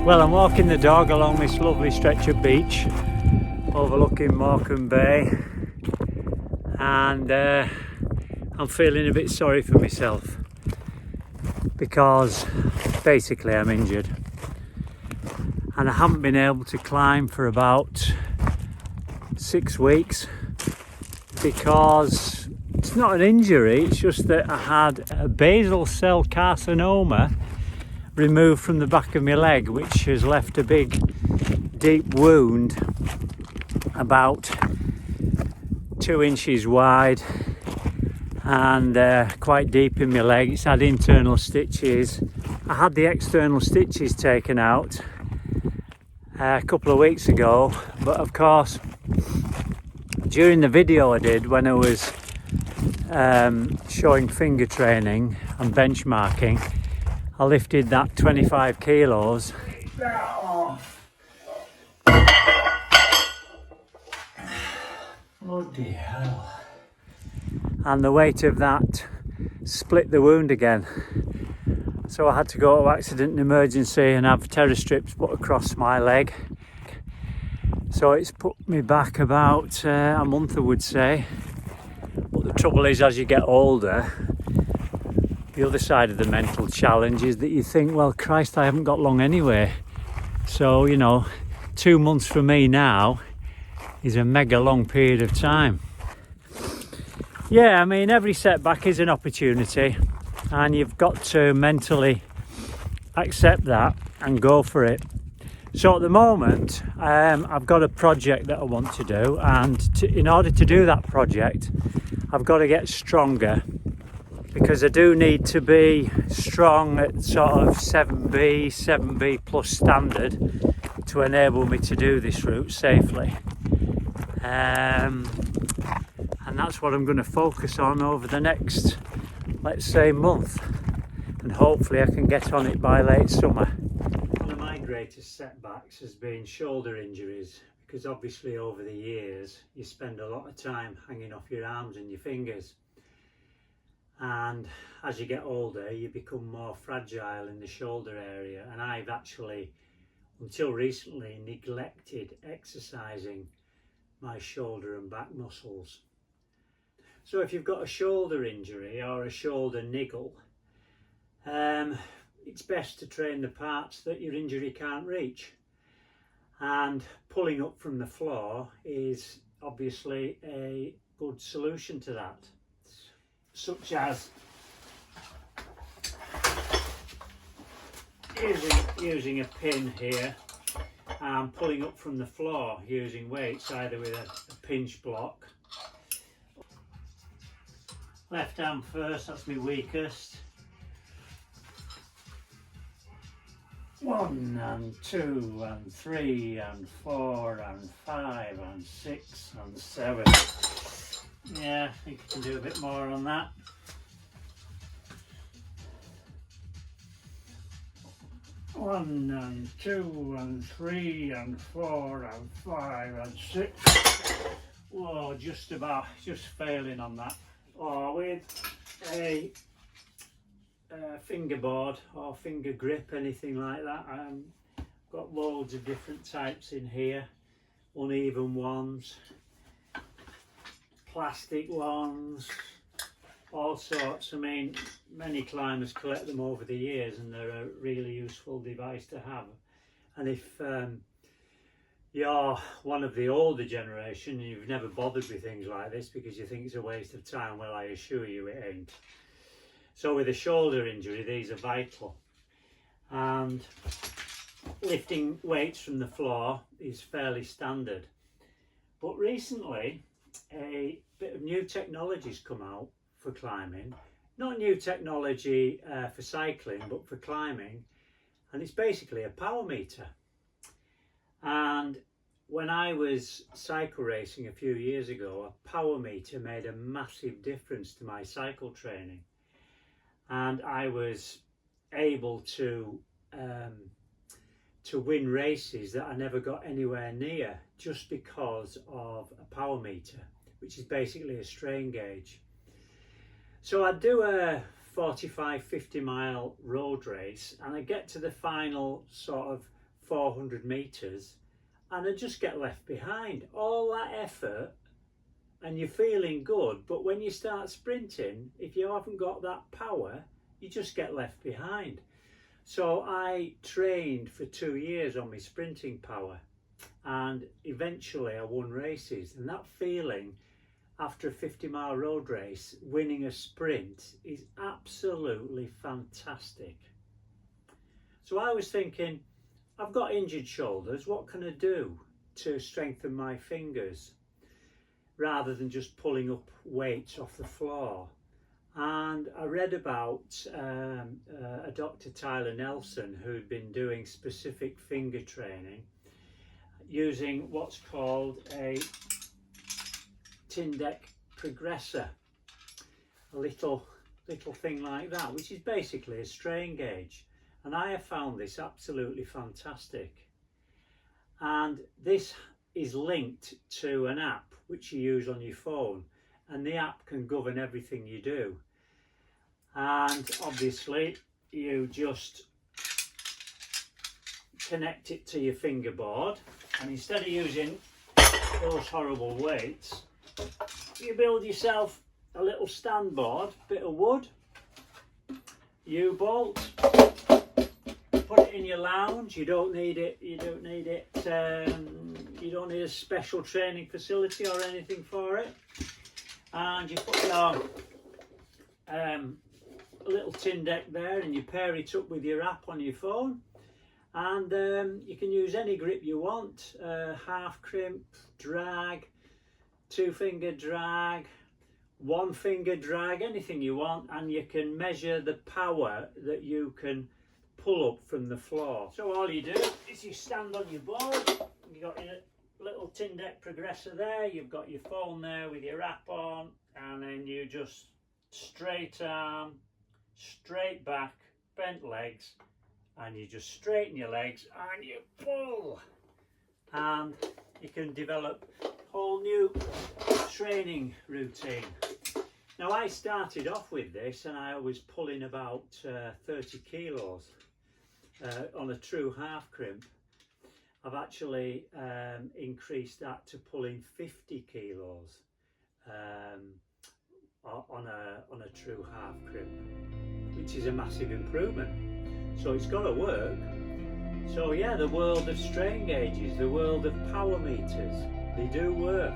Well, I'm walking the dog along this lovely stretch of beach overlooking Morecambe Bay, and I'm feeling a bit sorry for myself because basically I'm injured and I haven't been able to climb for about 6 weeks because it's not an injury, it's just that I had a basal cell carcinoma removed from the back of my leg, which has left a big deep wound about 2 inches wide and quite deep in my leg. It's had internal stitches. I had the external stitches taken out a couple of weeks ago, but of course during the video I did when I was showing finger training and benchmarking, I lifted that 25 kilos. Bloody hell. And the weight of that split the wound again. So I had to go to accident and emergency and have terror strips put across my leg. So it's put me back about a month, I would say. But the trouble is, as you get older, the other side of the mental challenge is that you think, well, Christ, I haven't got long anyway. So, you know, 2 months for me now is a mega long period of time. Yeah, I mean, every setback is an opportunity and you've got to mentally accept that and go for it. So at the moment, I've got a project that I want to do, and in order to do that project, I've got to get stronger, because I do need to be strong at sort of 7B plus standard to enable me to do this route safely. And that's what I'm going to focus on over the next, let's say, month, and hopefully I can get on it by late summer. One of my greatest setbacks has been shoulder injuries, because obviously over the years you spend a lot of time hanging off your arms and your fingers, and as you get older you become more fragile in the shoulder area, and I've actually until recently neglected exercising my shoulder and back muscles. So if you've got a shoulder injury or a shoulder niggle, it's best to train the parts that your injury can't reach, and pulling up from the floor is obviously a good solution to that, such as using a pin here and pulling up from the floor using weights, either with a pinch block. Left hand first, that's my weakest. 1 and 2 and 3 and 4 and 5 and 6 and 7. Yeah, I think I can do a bit more on that. One and 2 and 3 and 4 and 5 and 6. Whoa, just failing on that. Or with a fingerboard or finger grip, anything like that. I've got loads of different types in here. Uneven ones, plastic ones, all sorts. I mean, many climbers collect them over the years and they're a really useful device to have. And if you're one of the older generation and you've never bothered with things like this because you think it's a waste of time, well, I assure you it ain't. So with a shoulder injury, these are vital. And lifting weights from the floor is fairly standard. But recently, a bit of new technology's come out for climbing. Not new technology for cycling, but for climbing. And it's basically a power meter. And when I was cycle racing a few years ago, a power meter made a massive difference to my cycle training. And I was able to win races that I never got anywhere near just because of a power meter, which is basically a strain gauge. So I'd do a 45-50 mile road race and I get to the final sort of 400 meters and I just get left behind. All that effort and you're feeling good, but when you start sprinting, if you haven't got that power, you just get left behind. So I trained for 2 years on my sprinting power, and eventually I won races. And that feeling after a 50-mile road race, winning a sprint, is absolutely fantastic. So I was thinking, I've got injured shoulders, what can I do to strengthen my fingers rather than just pulling up weights off the floor? And I read about a Dr. Tyler Nelson who'd been doing specific finger training using what's called a TINDEQ Progressor, a little thing like that, which is basically a strain gauge. And I have found this absolutely fantastic. And this is linked to an app which you use on your phone, and the app can govern everything you do. And obviously you just connect it to your fingerboard, and instead of using those horrible weights, you build yourself a little stand board, bit of wood, U-bolt, put it in your lounge. You don't need it. You don't need a special training facility or anything for it. And you put your little TINDEQ there, and you pair it up with your app on your phone, and you can use any grip you want, half crimp, drag, 2-finger drag, 1-finger drag, anything you want, and you can measure the power that you can pull up from the floor. So all you do is you stand on your board, you've got your little TINDEQ Progressor there, you've got your phone there with your app on, and then you just straight arm, straight back, bent legs, and you just straighten your legs and you pull, and you can develop a whole new training routine. Now I started off with this and I was pulling about 30 kilos on a true half crimp. I've actually increased that to pulling 50 kilos on a true half crimp, which is a massive improvement. So it's got to work. So yeah, the world of strain gauges, the world of power meters, they do work.